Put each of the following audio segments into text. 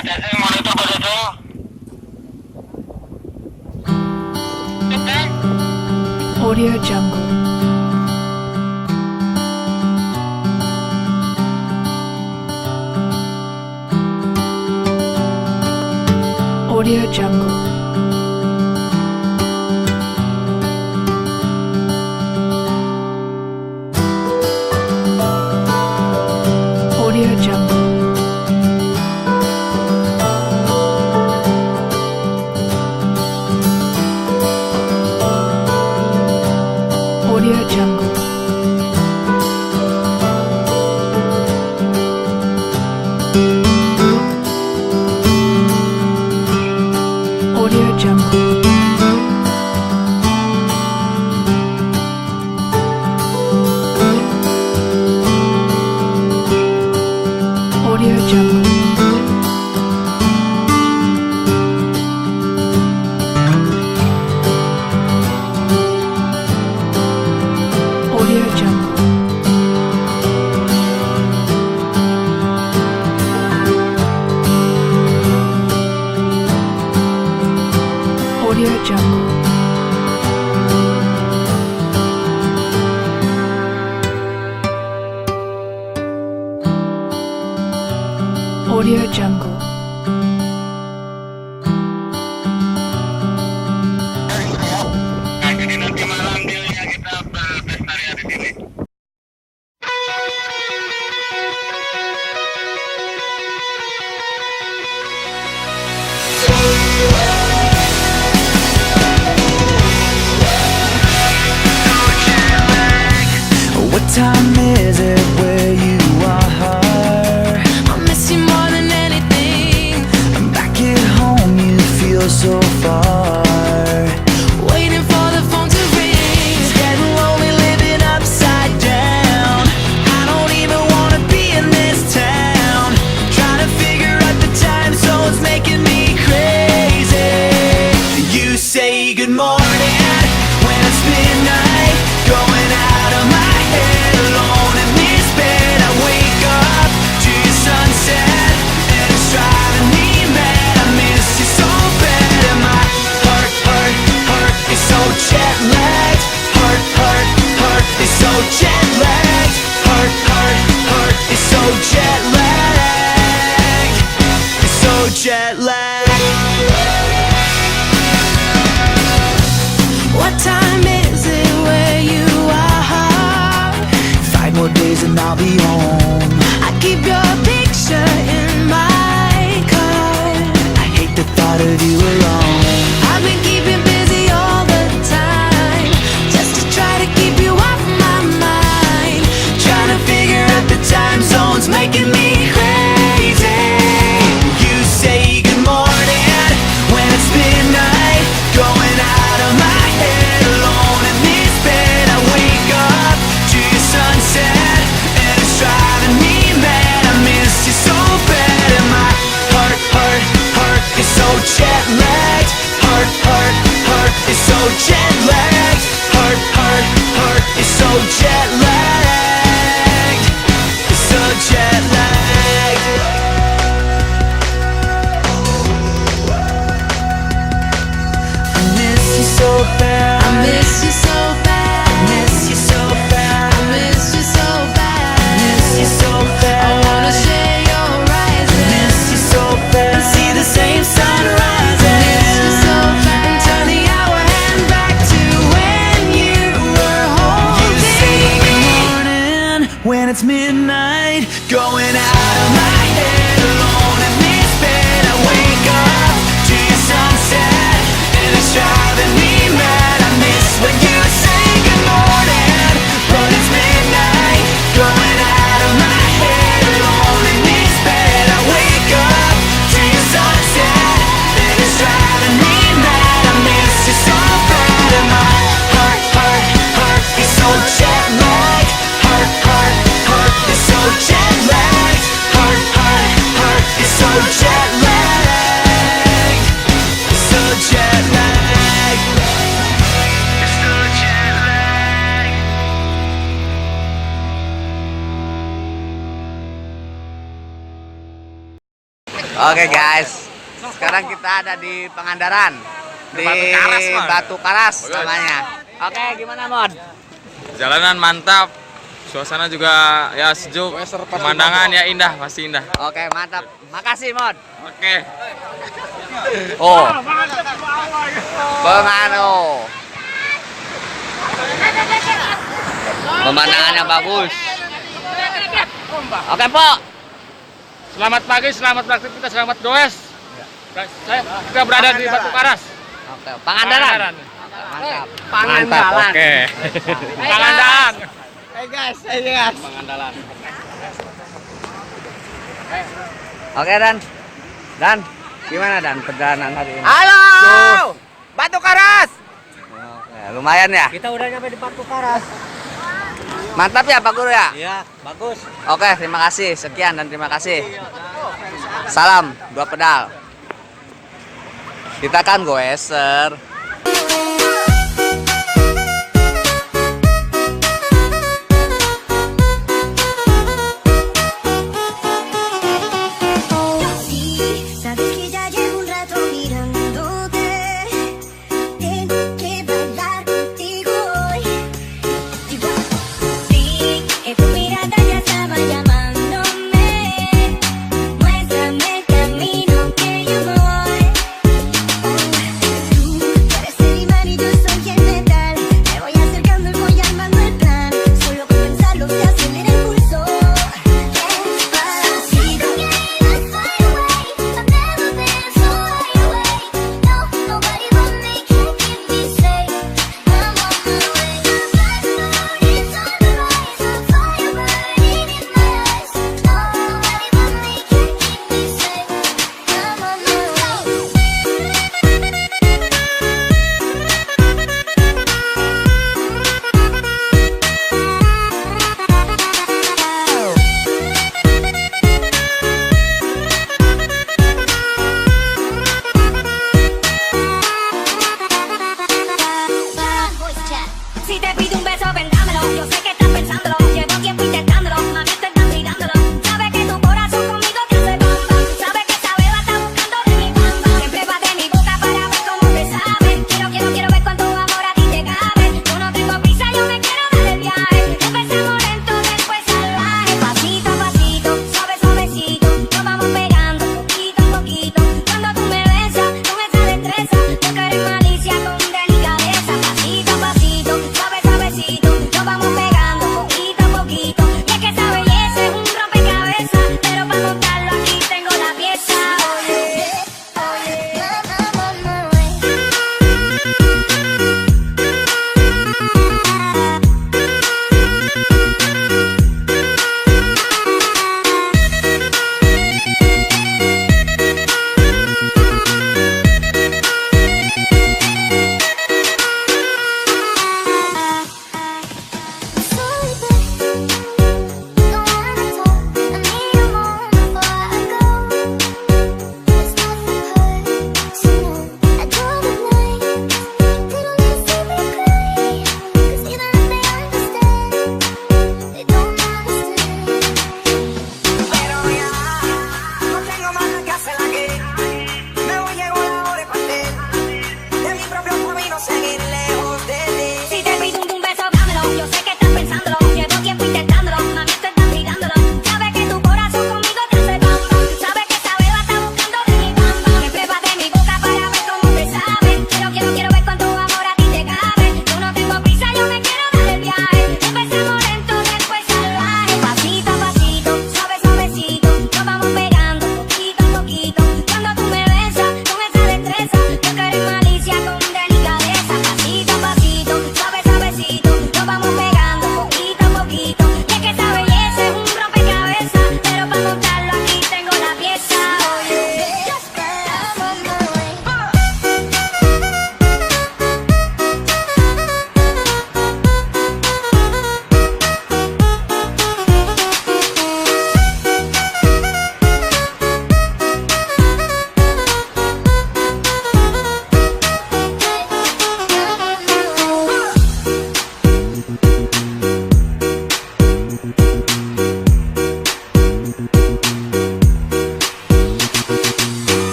Testing monitor ba dito? Audio Jungle. Audio Jungle. Audio Jungle. Audio Jungle. Audio Jungle. Audio Jungle. Audio Jungle. Audio Jungle. Audio Jungle. Jadi nanti malam dealnya kita berpesta di sini. What time is it where you are? I miss you more than anything. Back at home you feel so far. Waiting for the phone to ring. It's getting lonely living upside down. I don't even wanna be in this town. Trying to figure out the time zones making me crazy. You say good morning when it's midnight. Going out of my head alone in this bed. I wake up to your sunset and it's driving me mad. I miss you so bad and my heart is so jet lagged. Heart is so jet lagged. Heart is so jet lagged. It's so jet lagged. What time is it where you are? 5 more days and I'll be home. I keep your picture in my car. I hate the thought of you alone. I've been keeping busy all the time, just to try to keep you off my mind. Trying to figure out the time zones making me crazy. You say good morning when it's midnight. Going out of my head alone in this bed. I wake up to your sunset and it's driving me mad. I miss you so bad and my heart is so jet lagged. Heart is so jet lagged. Heart is so jet lagged. It's so jet lagged. I miss you so bad. I miss you so bad. I miss you so bad. I miss you so bad. I miss you so bad. I wanna share your rising. I miss you so bad. And see the same sunrise. I miss you so bad. And turn the hour hand back to when you were You say holding good me. morning when it's midnight. Going out of my head alone in this bed. I wake up to your sunset and it's driving me mad. I miss when you say good morning, but it's midnight. Going out of my head alone in this bed. I wake up to your sunset and it's driving me mad. I miss you so bad and my heart is so jet lagged. Heart is so jet lagged. Heart Oke guys, sekarang kita ada di Pangandaran, di Batu Karas namanya. Oke, gimana Mod? Jalanan mantap, suasana juga ya sejuk, pemandangan ya indah, pasti indah. Oke, mantap. Makasih Mod. Oke. Oh, pengano. Pemandangannya bagus. Oke, Po. Selamat pagi, selamat beraktivitas, selamat goes. Kita berada di Batu Karas. Oke, Pangandaran. Mantap. Mantap, oke. Pangandaran. Hey guys. Pangandaran. Oke Dan, gimana Dan perjalanan hari ini? Halo, Batu Karas. Oke, lumayan ya. Kita udah nyampe di Batu Karas. Mantap ya Pak Guru ya. Iya, bagus. Oke, terima kasih. Sekian dan terima kasih. Salam dua pedal. Kita kan goeser. Sí, sabes que ya llevo un rato mirándote. Tengo que bailar contigo hoy. Digo, sí, que tu mirada ya estaba llamándome. Muéstrame el camino que yo voy. Tú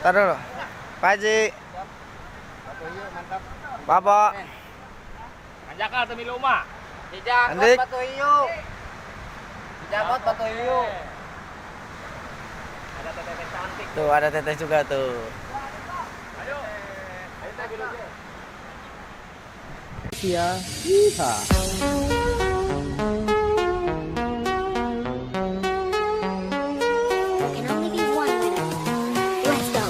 Tar dulu. Pak Haji. Bapak. Anjakal temi luma. Andik. Batu hiu. Jabat batu hiu. Ada teteh cantik. Tuh ada teteh juga tuh. Ayo. Ayo teh dulu. Iya. Iya. Can only be one winner. Let's go.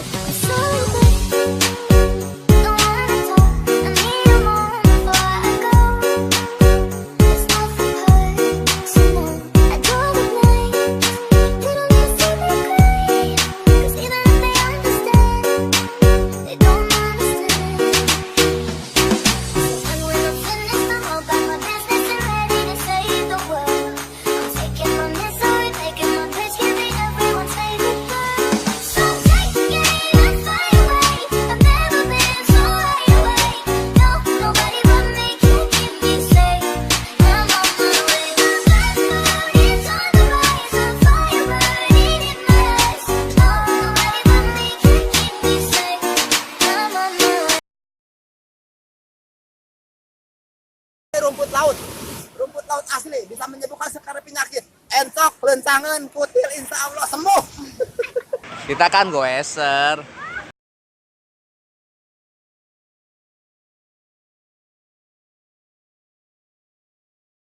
Rumput laut asli bisa menyembuhkan segala penyakit, encok, lencangan, kutil, insya Allah sembuh. Kita kan goeser.